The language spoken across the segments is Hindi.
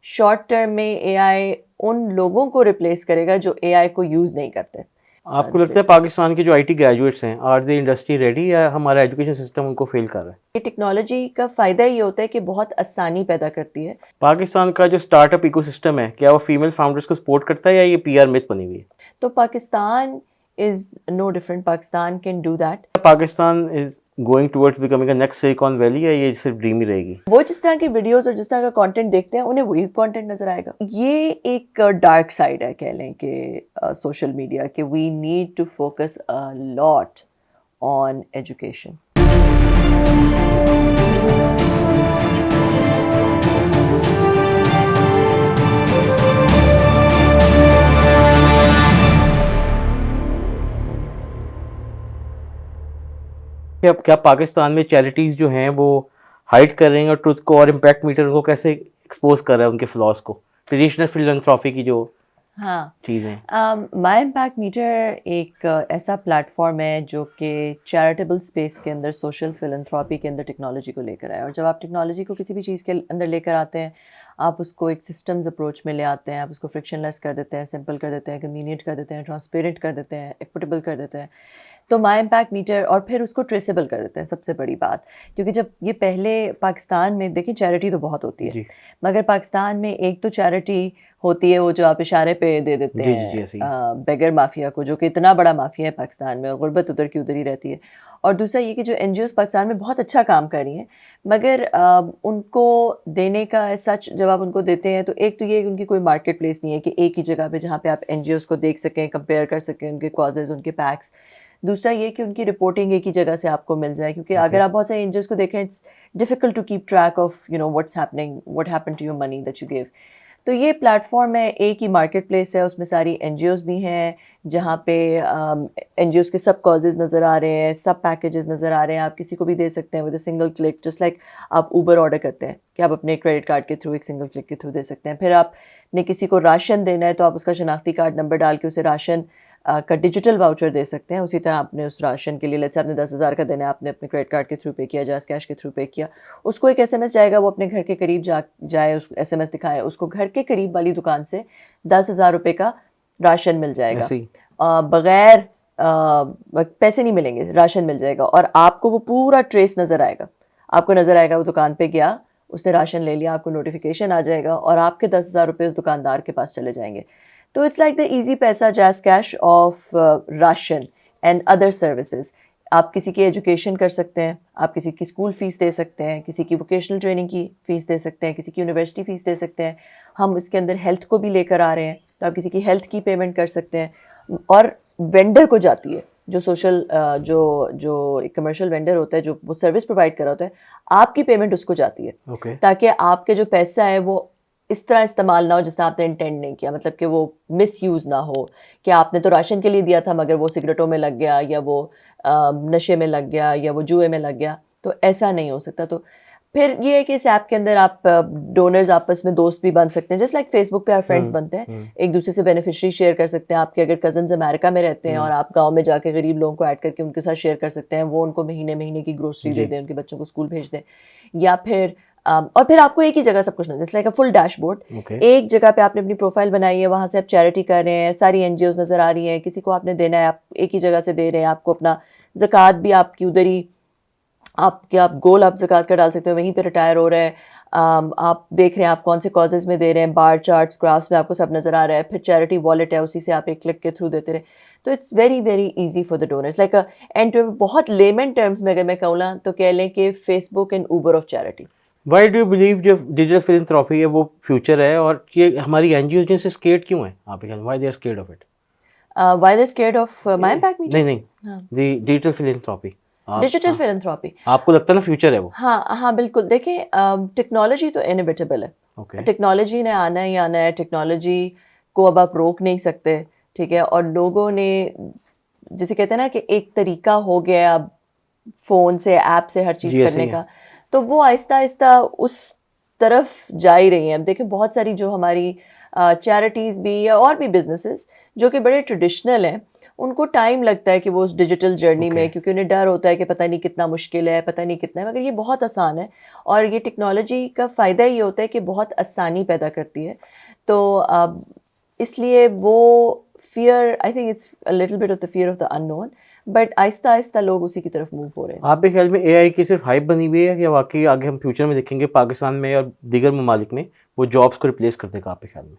शॉर्ट टर्म में एआई उन लोगों को रिप्लेस करेगा जो एआई को यूज़ नहीं करते। आपको लगता है पाकिस्तान के जो आईटी ग्रेजुएट्स हैं, आर दे इंडस्ट्री रेडी, या हमारा एजुकेशन सिस्टम उनको फेल कर रहा है? ये टेक्नोलॉजी का फ़ायदा ये होता है कि बहुत आसानी पैदा करती है। पाकिस्तान का जो स्टार्टअप इकोसिस्टम है, क्या वो फीमेल फाउंडर्स को सपोर्ट करता है, या ये पीआर मिथ बनी हुई है? तो Pakistan is no different, Pakistan can do that. Pakistan is going towards becoming a next Silicon Valley, या ये सिर्फ ड्रीम ही रहेगी? वो जिस तरह की वीडियोस और जिस तरह का कंटेंट देखते हैं उन्हें वही कंटेंट नजर आएगा। ये एक डार्क साइड है कह लें कि सोशल मीडिया के। We need to focus a lot on education. क्या पाकिस्तान में चैरिटीज जो हैं वो हाइड कर रही हैं और ट्रुथ को, और इम्पैक्ट मीटर को कैसे एक्सपोज कर रहा है उनके फ्लॉज को, ट्रेडिशनल फिलैंथ्रोपी की जो हाँ, चीज़ें? माई इम्पैक्ट मीटर एक ऐसा प्लेटफॉर्म है जो कि चैरिटेबल स्पेस के अंदर, सोशल फिलैंथ्रोपी के अंदर टेक्नोलॉजी को लेकर आए। और जब आप टेक्नोलॉजी को किसी भी चीज़ के अंदर लेकर आते हैं, आप उसको एक सिस्टम्स अप्रोच में ले आते हैं, आप उसको फ्रिक्शनलेस कर देते हैं, सिंपल कर देते हैं, कन्वीनियंट कर देते हैं, ट्रांसपेरेंट कर देते हैं, इक्विटेबल कर देते हैं, तो माई इम्पैक्ट मीटर, और फिर उसको ट्रेसेबल कर देते हैं। सबसे बड़ी बात, क्योंकि जब ये पहले पाकिस्तान में देखें, चैरिटी तो बहुत होती है, मगर पाकिस्तान में एक तो चैरिटी होती है वो जो आप इशारे पे दे देते हैं बेगर माफिया को, जो कि इतना बड़ा माफिया है पाकिस्तान में, और गुर्बत उधर की उधर ही रहती है। और दूसरा ये कि जो एनजीओज पाकिस्तान में बहुत अच्छा काम कर रही हैं, मगर उनको देने का सच जब आप उनको देते हैं, तो एक तो ये कि उनकी कोई मार्केट प्लेस नहीं है कि एक ही जगह पे जहाँ पे आप एनजीओज को देख सकें, कंपेयर कर सकें उनके कॉजेज़, उनके पैक्स। दूसरा ये कि उनकी रिपोर्टिंग एक ही जगह से आपको मिल जाए, क्योंकि अगर आप बहुत सारे एनजीओज को देखें, it's difficult to keep track of what's happening, what happened to your money that you give. तो ये प्लेटफॉर्म है, एक ही मार्केट प्लेस है, उसमें सारी एनजीओज भी हैं, जहाँ पे एनजीओज के सब कॉजेज़ नज़र आ रहे हैं, सब पैकेजेस नज़र आ रहे हैं, आप किसी को भी दे सकते हैं with a single click. Just like आप ऊबर ऑर्डर करते हैं कि आप अपने क्रेडिट कार्ड के थ्रू एक सिंगल क्लिक के थ्रू दे सकते हैं। फिर आपने किसी को राशन देना है तो आप उसका शनाख्ती कार्ड नंबर डाल के उसे राशन का डिजिटल वाउचर दे सकते हैं। उसी तरह आपने उस राशन के लिए, लेट्स से आपने 10,000 का देना है, आपने अपने क्रेडिट कार्ड के थ्रू पे किया, जास कैश के थ्रू पे किया, उसको एक एसएमएस जाएगा, वो अपने घर के करीब जाए, उस एसएमएस दिखाए, उसको घर के करीब वाली दुकान से 10,000 रुपये का राशन मिल जाएगा, बगैर पैसे नहीं मिलेंगे, राशन मिल जाएगा। और आपको वो पूरा ट्रेस नज़र आएगा, आपको नज़र आएगा वो दुकान पे गया, उसने राशन ले लिया, आपको नोटिफिकेशन आ जाएगा, और आपके 10,000 रुपये उस दुकानदार के पास चले जाएंगे। तो इट्स लाइक द इजी पैसा जैस cash of ration and other services. आप किसी की एजुकेशन कर सकते हैं, आप किसी की स्कूल फ़ीस दे सकते हैं, किसी की वोकेशनल ट्रेनिंग की फ़ीस दे सकते हैं, किसी की यूनिवर्सिटी फ़ीस दे सकते हैं। हम इसके अंदर हेल्थ को भी लेकर आ रहे हैं, तो आप किसी की हेल्थ की पेमेंट कर सकते हैं। और वेंडर को जाती है, जो सोशल जो एक कमर्शियल वेंडर होता है, जो वो सर्विस प्रोवाइड कर रहा होता है, आपकी पेमेंट उसको जाती है, ताकि आपके जो पैसा है वो इस तरह इस्तेमाल ना हो जिससे आपने इंटेंड नहीं किया, मतलब कि वो मिसयूज़ ना हो, कि आपने तो राशन के लिए दिया था मगर वो सिगरेटों में लग गया, या वो नशे में लग गया, या वो जुए में लग गया। तो ऐसा नहीं हो सकता। तो फिर ये है कि इस ऐप के अंदर आप डोनर्स आपस में दोस्त भी बन सकते हैं, जस्ट लाइक फेसबुक पे आप फ्रेंड्स बनते हैं, एक दूसरे से बेनिफिशरी शेयर कर सकते हैं। आपके अगर कजन्स अमेरिका में रहते हैं और आप गांव में जाके गरीब लोगों को ऐड करके उनके साथ शेयर कर सकते हैं, वो उनको महीने महीने की ग्रोसरी दे दें, उनके बच्चों को स्कूल भेज दें। या फिर और फिर आपको एक ही जगह सब कुछ नजर, it's like a full dashboard. एक जगह पे आपने अपनी प्रोफाइल बनाई है, वहाँ से आप चैरिटी कर रहे हैं, सारी एनजीओज नज़र आ रही हैं, किसी को आपने देना है, आप एक ही जगह से दे रहे हैं, आपको अपना ज़कात भी आपकी उधर ही, आप गोल आप ज़कात का डाल सकते हो, वहीं पे रिटायर हो रहा है। आप देख रहे हैं आप कौन से कॉजेज़ में दे रहे हैं, बार चार्ट्स ग्राफ्स में आपको सब नज़र आ रहा है। फिर चैरिटी वॉलेट है, उसी से आप एक क्लिक के थ्रू देते रहे। तो it's very very easy for the donors, like and to बहुत लेमन टर्म्स में अगर मैं कहूँ तो कह लें कि Facebook and Uber of charity. Why do you believe जो डिजिटल फिलैंथ्रोपी है वो फ्यूचर है, और ये हमारी एनजीओ जिनसे स्केर्ड क्यों है? आप why they are scared of it? Why they scared of my impact meter? नहीं, the digital philanthropy. Digital philanthropy आपको लगता है ना फ्यूचर है वो? हाँ हाँ बिल्कुल। देखें, टेक्नोलॉजी तो इनएविटेबल है, टेक्नोलॉजी ने आना ही आना है, टेक्नोलॉजी को अब आप रोक नहीं सकते, ठीक है। और लोगों ने, जिसे कहते हैं ना कि एक तरीका हो गया अब फ़ोन से, ऐप से हर चीज़ करने का, तो वो आहिस्ता आहिस्ता उस तरफ जा ही रही हैं। अब देखें, बहुत सारी जो हमारी चैरिटीज़ भी या और भी बिजनेसेस जो कि बड़े ट्रेडिशनल हैं, उनको टाइम लगता है कि वो उस डिजिटल जर्नी Okay. में, क्योंकि उन्हें डर होता है कि पता नहीं कितना मुश्किल है, पता नहीं कितना है, मगर ये बहुत आसान है। और ये टेक्नोलॉजी का फ़ायदा ये होता है कि बहुत आसानी पैदा करती है। तो इसलिए वो fear, I think it's a little bit of the fear of the unknown, but Aahista Aahista लोग उसी की तरफ मूव हो रहे हैं। आपके ख्याल में एआई की सिर्फ हाइप बनी हुई है या वाकई आगे हम फ्यूचर में देखेंगे पाकिस्तान में और दीगर ममालिक में वो जॉब्स को रिप्लेस कर देगा आपके ख्याल में?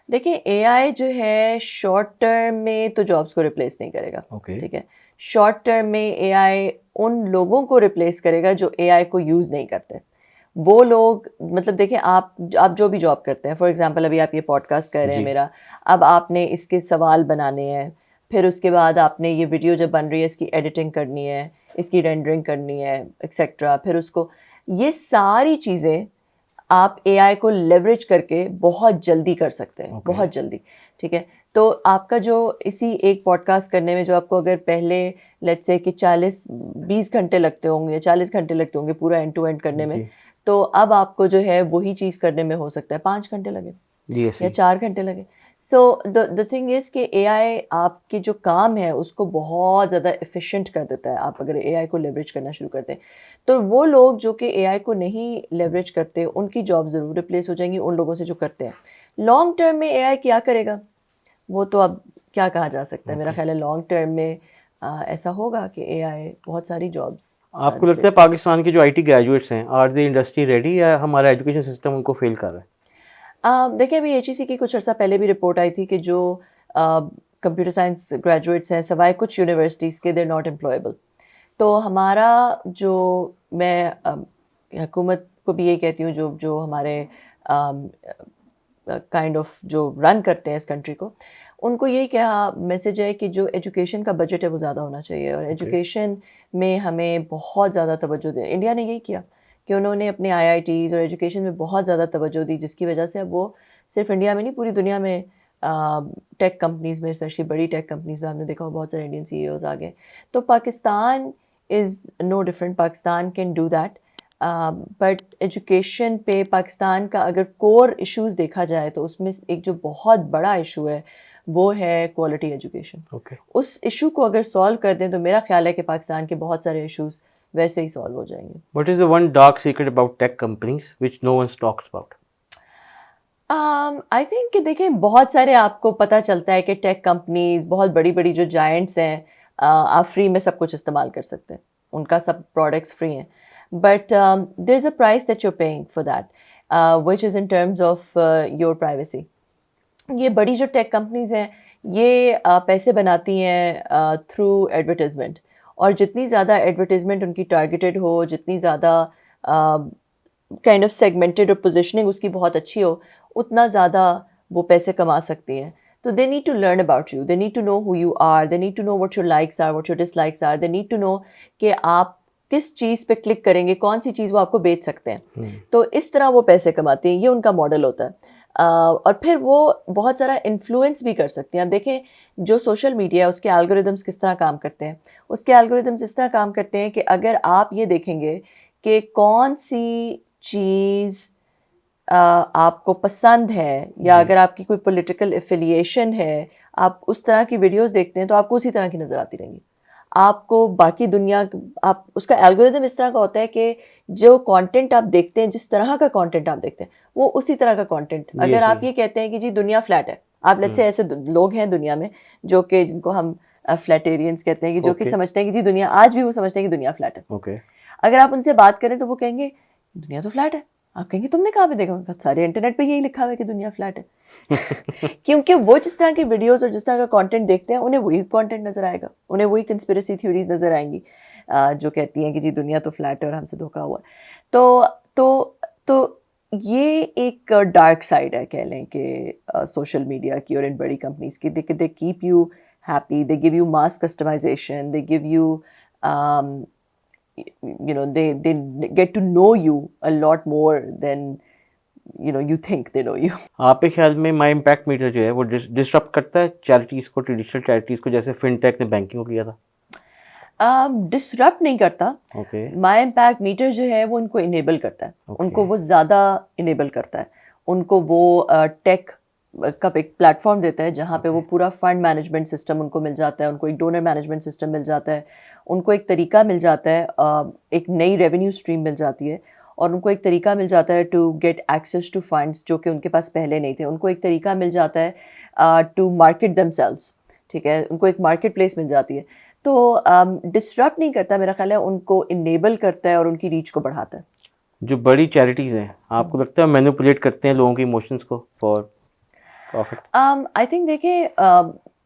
देखिए, एआई जो है शॉर्ट टर्म में तो जॉब्स को रिप्लेस नहीं करेगा। Okay. ठीक है, शॉर्ट टर्म में एआई उन लोगों को रिप्लेस करेगा जो एआई को यूज़ नहीं करते। वो लोग, मतलब देखिए, आप जो भी जॉब करते हैं, फॉर एग्जांपल अभी आप ये पॉडकास्ट कर रहे हैं जी। मेरा, अब आपने इसके सवाल बनाने हैं, फिर उसके बाद आपने ये वीडियो जब बन रही है इसकी एडिटिंग करनी है, इसकी रेंडरिंग करनी है, एक्सेट्रा, फिर उसको, ये सारी चीज़ें आप एआई को लेवरेज करके बहुत जल्दी कर सकते हैं। Okay. बहुत जल्दी। ठीक है, तो आपका जो इसी एक पॉडकास्ट करने में जो आपको अगर पहले लेट्स से कि 40-20 घंटे लगते होंगे, 40 घंटे लगते होंगे पूरा एंड टू एंड करने में, जी। तो अब आपको जो है वही चीज़ करने में हो सकता है 5 घंटे लगे जी ऐसे या 4 घंटे लगे। सो द थिंग इज़ कि एआई आपके जो काम है उसको बहुत ज़्यादा एफिशिएंट कर देता है, आप अगर एआई को लेवरेज करना शुरू करते हैं। तो वो लोग जो कि एआई को नहीं लेवरेज करते, उनकी जॉब ज़रूर रिप्लेस हो जाएंगी उन लोगों से जो करते हैं। लॉन्ग टर्म में एआई क्या करेगा वो तो अब क्या कहा जा सकता है। मेरा ख्याल है लॉन्ग टर्म में ऐसा होगा कि एआई बहुत सारी जॉब्स आपको लगता है पाकिस्तान के जो आईटी ग्रेजुएट्स हैं आर दे इंडस्ट्री रेडी या हमारा एजुकेशन सिस्टम उनको फेल कर रहा है? देखिए, अभी एचईसी की कुछ अर्सा पहले भी रिपोर्ट आई थी कि जो कंप्यूटर साइंस ग्रेजुएट्स हैं सवाए कुछ यूनिवर्सिटीज़ के, देर नॉट एम्प्लॉयबल। तो हमारा जो, मैं हुकूमत को भी यही कहती हूँ जो जो हमारे काइंड ऑफ जो रन करते हैं इस कंट्री को, उनको यही कहा मैसेज है कि जो एजुकेशन का बजट है वो ज़्यादा होना चाहिए, और एजुकेशन में हमें बहुत ज़्यादा तवज्जो दे। इंडिया ने यही किया कि उन्होंने अपने आईआईटीज़ और एजुकेशन में बहुत ज़्यादा तवज्जो दी, जिसकी वजह से अब वो सिर्फ इंडिया में नहीं पूरी दुनिया में टेक कंपनीज़ में, स्पेशली बड़ी टेक कंपनीज़ में, हमने देखा बहुत सारे इंडियन सीईओज आ गए। तो Pakistan is no different, Pakistan can do that. But education पे पाकिस्तान का अगर कोर इश्यूज़ देखा जाए तो उसमें एक जो बहुत बड़ा इशू है वो है क्वालिटी एजुकेशन। Okay. उस इशू को अगर सॉल्व कर दें तो मेरा ख्याल है कि पाकिस्तान के बहुत सारे इश्यूज़ वैसे ही सॉल्व हो जाएंगे। What is the one dark secret about tech companies which no one talks about? I think कि देखें, बहुत सारे आपको पता चलता है कि टेक कंपनीज, बहुत बड़ी बड़ी जो जायंट्स हैं, आप फ्री में सब कुछ इस्तेमाल कर सकते हैं, उनका सब प्रोडक्ट्स फ्री हैं, but there is a price that you are paying for that, which is in terms of your privacy. ये बड़ी जो टेक कंपनीज हैं ये पैसे बनाती हैं थ्रू एडवर्टाइजमेंट, और जितनी ज़्यादा एडवर्टाइजमेंट उनकी टारगेटेड हो, जितनी ज़्यादा काइंड ऑफ सेगमेंटेड और पोजीशनिंग उसकी बहुत अच्छी हो, उतना ज़्यादा वो पैसे कमा सकती हैं। तो they need to learn about you, they need to know who you are, they need to know what your likes are, what your dislikes are, they need to know कि आप किस चीज़ पे क्लिक करेंगे, कौन सी चीज़ वो आपको बेच सकते हैं। तो इस तरह वो पैसे कमाती हैं, ये उनका मॉडल होता है। और फिर वो बहुत सारा इन्फ्लुएंस भी कर सकती हैं। आप देखें, जो सोशल मीडिया है उसके एल्गोरिदम्स किस तरह काम करते हैं। उसके एल्गोरिदम्स इस तरह काम करते हैं कि अगर आप ये देखेंगे कि कौन सी चीज़ आपको पसंद है, या अगर आपकी कोई पॉलिटिकल एफिलिएशन है, आप उस तरह की वीडियोस देखते हैं तो आपको उसी तरह की नज़र आती रहेंगी। आपको बाकी दुनिया, आप उसका एल्गोरिदम इस तरह का होता है कि जो कंटेंट आप देखते हैं, जिस तरह का कंटेंट आप देखते हैं, वो उसी तरह का कंटेंट। अगर आप ये कहते हैं कि जी दुनिया फ्लैट है, आप लेट्स से ऐसे लोग हैं दुनिया में जो कि जिनको हम फ्लैटेरियंस कहते हैं, कि जो कि समझते हैं कि जी दुनिया, आज भी वो समझते हैं कि दुनिया फ्लैट है। Okay. अगर आप उनसे बात करें तो वो कहेंगे दुनिया तो फ्लैट है। आप कहेंगे तुमने कहाँ पे देखा? सारे इंटरनेट पे यही लिखा हुआ है कि दुनिया फ्लैट है। क्योंकि वो जिस तरह की वीडियोस और जिस तरह का कंटेंट देखते हैं, उन्हें वही कंटेंट नजर आएगा, उन्हें वही कंस्पिरेसी थ्योरीज नजर आएंगी जो कहती हैं कि जी दुनिया तो फ्लैट है और हमसे धोखा हुआ। तो ये एक डार्क साइड है, कह लें कि सोशल मीडिया की और इन बड़ी कंपनीज की। They keep you happy, they give you mass customisation, they give you you know, they get to know you a lot more than you think they know you. आपके ख्याल में माई इम्पैक्ट मीटर जो है वो डिस्टर्ब करता है चैरिटीज़ को, ट्रेडिशनल चैरिटीज़ को, जैसे फिनटेक ने बैंकिंग को किया था? डिसरप्ट नहीं करता। माई इम्पैक्ट मीटर जो है वो उनको इनेबल करता है, उनको वो ज़्यादा इनेबल करता है, उनको वो टेक कप एक प्लेटफॉर्म देता है जहाँ पे वो पूरा फंड मैनेजमेंट सिस्टम उनको मिल जाता है, उनको एक डोनर मैनेजमेंट सिस्टम मिल जाता है, उनको एक तरीका मिल जाता है, एक नई रेवेन्यू स्ट्रीम मिल जाती है, और उनको एक तरीका मिल जाता है to get access to funds जो कि उनके पास पहले नहीं थे। उनको एक तरीका मिल जाता है टू मार्केट देमसेल्व्स, ठीक है, उनको एक मार्केट प्लेस मिल जाती है। तो डिस्टर्ब नहीं करता, मेरा ख्याल है उनको इनेबल करता है और उनकी रीच को बढ़ाता है। जो बड़ी चैरिटीज़ हैं, आपको लगता है मैनिपुलेट करते हैं लोगों के इमोशंस को फॉर प्रॉफिट? आई थिंक देखिए,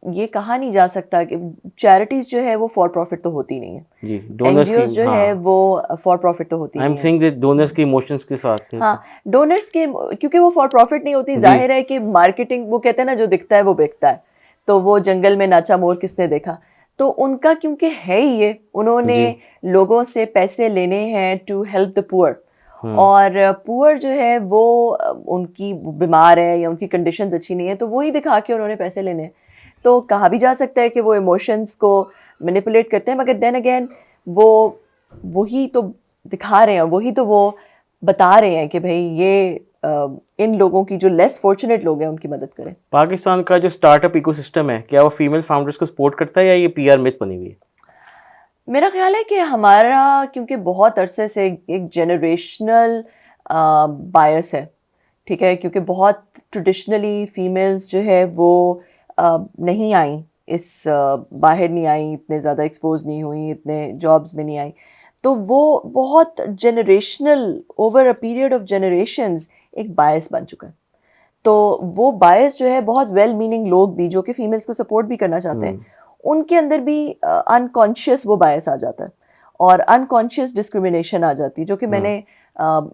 ये कहा नहीं जा सकता कि चैरिटीज़ जो है वो फॉर प्रॉफिट तो होती नहीं है, जी, डोनर्स एनजीओज की, जो है वो फॉर प्रॉफिट तो होती आई एम नहीं है। सेइंग दैट डोनर्स के इमोशंस के साथ हाँ, डोनर्स के, क्योंकि वो फॉर प्रॉफिट नहीं होती, जी। जाहिर है कि मार्केटिंग, वो कहते हैं ना जो दिखता है वो बिकता है, तो वो जंगल में नाचा मोर किसने देखा, तो उनका क्योंकि है ही ये, उन्होंने जी। लोगों से पैसे लेने हैं टू हेल्प द पुअर, हम्म, और पुअर जो है वो उनकी बीमार है या उनकी कंडीशंस अच्छी नहीं है, तो वही दिखा के उन्होंने पैसे लेने हैं। तो कहा भी जा सकता है कि वो इमोशंस को मैनिपुलेट करते हैं, मगर देन अगेन वो वही तो दिखा रहे हैं, वही तो वो बता रहे हैं कि भाई ये इन लोगों की, जो लेस फॉर्चुनेट लोग हैं, उनकी मदद करें। पाकिस्तान का जो स्टार्टअप इकोसिस्टम है, क्या वो फीमेल फाउंडर्स को सपोर्ट करता है या ये पीआर मिथ बनी हुई है? मेरा ख्याल है कि हमारा, क्योंकि बहुत अरसे से एक जनरेशनल बायस है, ठीक है, क्योंकि बहुत ट्रेडिशनली फीमेल्स जो है वो नहीं आई इस बाहर नहीं आई, इतने ज़्यादा एक्सपोज नहीं हुई, इतने जॉब्स में नहीं आई, तो वो बहुत generational, over a period of generations एक बायस बन चुका है। तो वो बायस जो है, बहुत वेल मीनिंग लोग भी जो कि फीमेल्स को सपोर्ट भी करना चाहते हैं, उनके अंदर भी अनकॉन्शियस वो बायस आ जाता है और अनकॉन्शियस डिस्क्रिमिनेशन आ जाती है, जो कि मैंने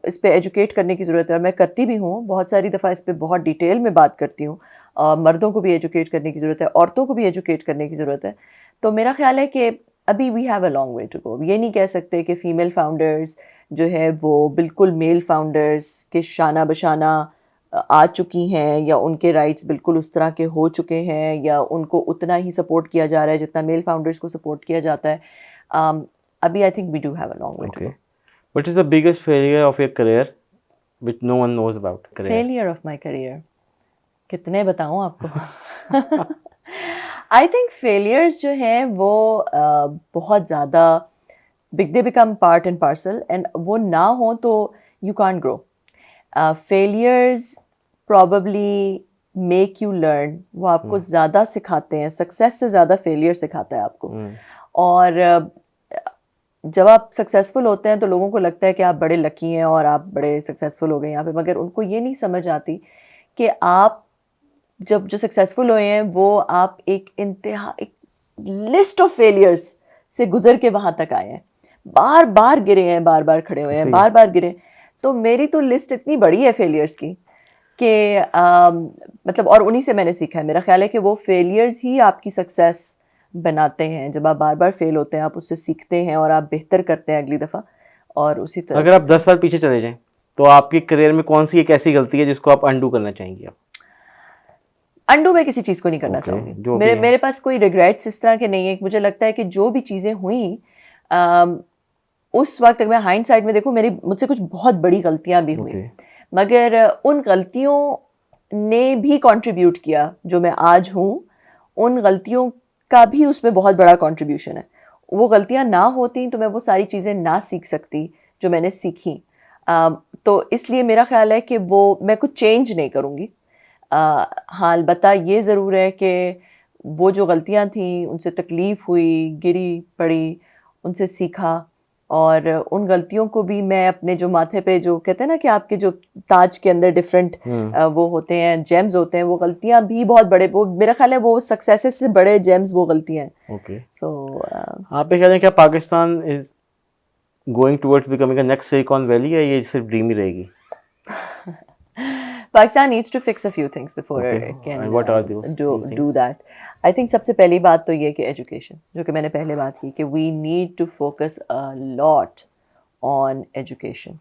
इस पे एजुकेट करने की ज़रूरत है, और मैं करती भी हूँ बहुत सारी दफ़ा, इस पे बहुत डिटेल में बात करती हूँ। मर्दों को भी एजुकेट करने की ज़रूरत है, औरतों को भी एजुकेट करने की ज़रूरत है। तो मेरा ख्याल है कि अभी we have a long way to go. ये नहीं कह सकते कि फ़ीमेल फाउंडर्स जो है वो बिल्कुल मेल फाउंडर्स के शाना बशाना आ चुकी हैं, या उनके राइट्स बिल्कुल उस तरह के हो चुके हैं, या उनको उतना ही सपोर्ट किया जा रहा है जितना मेल फाउंडर्स को सपोर्ट किया जाता है। अभी I think we do have a long way to Okay. Go. What is the biggest failure of your career which no one knows about? Career. Failure of my career, कितने बताऊँ आपको? आई थिंक फेलियर्स जो हैं वो बहुत ज़्यादा big, they become part and parcel, and वो ना हो तो you can't grow. Failures probably make you learn, वो आपको ज़्यादा सिखाते हैं, सक्सेस से ज़्यादा फेलियर सिखाता है आपको। और जब आप सक्सेसफुल होते हैं तो लोगों को लगता है कि आप बड़े लकी हैं और आप बड़े सक्सेसफुल हो गए यहाँ पे, मगर उनको ये नहीं समझ आती कि आप जब जो सक्सेसफुल हुए हैं वो आप एक लिस्ट ऑफ फेलियर्स से गुजर के वहाँ तक आए हैं, बार बार गिरे हैं, बार बार खड़े हुए हैं, बार बार गिरे। तो मेरी तो लिस्ट इतनी बड़ी है फेलियर्स की कि मतलब, और उन्हीं से मैंने सीखा है। मेरा ख्याल है कि वो फेलियर्स ही आपकी सक्सेस बनाते हैं। जब आप बार बार फेल होते हैं, आप उससे सीखते हैं और आप बेहतर करते हैं अगली दफ़ा, और उसी तरह। अगर आप 10 साल पीछे चले जाएं तो आपके करियर में कौन सी एक ऐसी गलती है जिसको आप अंडू करना चाहेंगे? आप अंडू मैं किसी चीज़ को नहीं करना चाहूँगी। मेरे पास कोई रिग्रेट्स इस तरह के नहीं है। मुझे लगता है कि जो भी चीज़ें हुई उस वक्त, अगर मैं हाइंडसाइड में देखूँ, मुझसे कुछ बहुत बड़ी गलतियाँ भी हुई, मगर उन गलतियों ने भी कंट्रीब्यूट किया जो मैं आज हूँ। उन गलतियों का भी उसमें बहुत बड़ा कंट्रीब्यूशन है। वो गलतियाँ ना होती तो मैं वो सारी चीज़ें ना सीख सकती जो मैंने सीखी। तो इसलिए मेरा ख्याल है कि वो मैं कुछ चेंज नहीं करूँगी। हाँ, अलबत्ता ये ज़रूर है कि वो जो गलतियाँ थी, उनसे तकलीफ़ हुई, गिरी पड़ी, उनसे सीखा, और उन गलतियों को भी मैं अपने जो माथे पे, जो कहते हैं ना कि आपके जो ताज के अंदर डिफरेंट वो होते हैं, जेम्स होते हैं, वो गलतियाँ भी बहुत बड़े, वो मेरा ख्याल है वो सक्सेसेस से बड़े जेम्स वो गलतियाँ हैं। ओके, सो आप ये कह रहे हैं क्या Pakistan is going towards becoming a next Silicon Valley, या ये सिर्फ ड्रीम ही रहेगी? Pakistan needs to fix a few things before Okay. it can And what are those few do that. I think सबसे पहली बात तो ये कि एजुकेशन, जो कि मैंने पहले बात की, कि we need to focus a lot on education.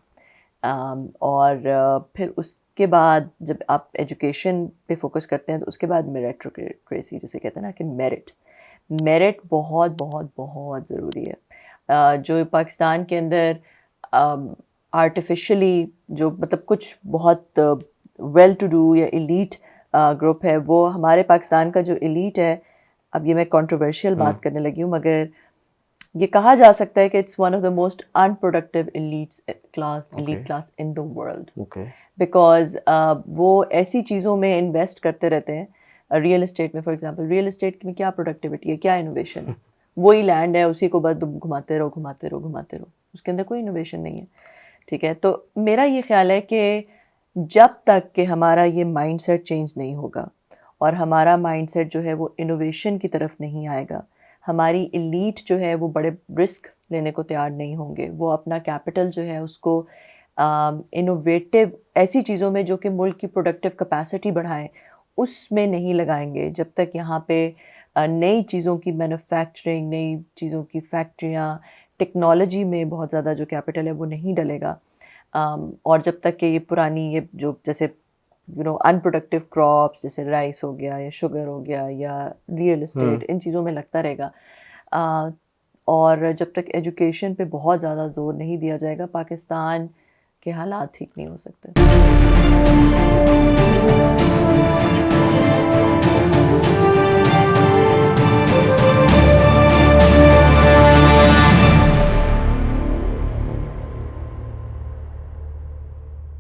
और फिर उसके बाद जब आप एजुकेशन पे फोकस करते हैं तो उसके बाद मेरिटोक्रेसी, जिसे कहते हैं ना कि मेरिट बहुत बहुत बहुत ज़रूरी है। जो पाकिस्तान के अंदर आर्टिफिशियली जो, मतलब कुछ बहुत वेल टू डू या एलीट ग्रुप है, वो हमारे पाकिस्तान का जो एलीट है, अब ये मैं कंट्रोवर्शियल बात करने लगी हूँ, मगर ये कहा जा सकता है कि it's one of the most unproductive elite class in the world, because वो ऐसी चीज़ों में इन्वेस्ट करते रहते हैं। रियल एस्टेट में फॉर एग्जांपल, रियल एस्टेट में क्या प्रोडक्टिविटी है, क्या इनोवेशन है? वही लैंड है, उसी को बस घुमाते रहो घुमाते रहो घुमाते रहो, उसके अंदर कोई इनोवेशन नहीं है। ठीक है, तो मेरा ये ख्याल है कि जब तक कि हमारा ये माइंडसेट चेंज नहीं होगा और हमारा माइंडसेट जो है वो इनोवेशन की तरफ नहीं आएगा, हमारी एलीट जो है वो बड़े रिस्क लेने को तैयार नहीं होंगे, वो अपना कैपिटल जो है उसको इनोवेटिव ऐसी चीज़ों में जो कि मुल्क की प्रोडक्टिव कैपेसिटी बढ़ाएं, उसमें नहीं लगाएंगे। जब तक यहाँ पे नई चीज़ों की मैन्युफैक्चरिंग, नई चीज़ों की फैक्ट्रियाँ, टेक्नोलॉजी में बहुत ज़्यादा जो कैपिटल है वो नहीं डलेगा, और जब तक कि ये पुरानी ये जो जैसे अनप्रोडक्टिव क्रॉप्स जैसे राइस हो गया या शुगर हो गया या रियल एस्टेट, इन चीज़ों में लगता रहेगा, और जब तक एजुकेशन पे बहुत ज़्यादा जोर नहीं दिया जाएगा, पाकिस्तान के हालात ठीक नहीं हो सकते।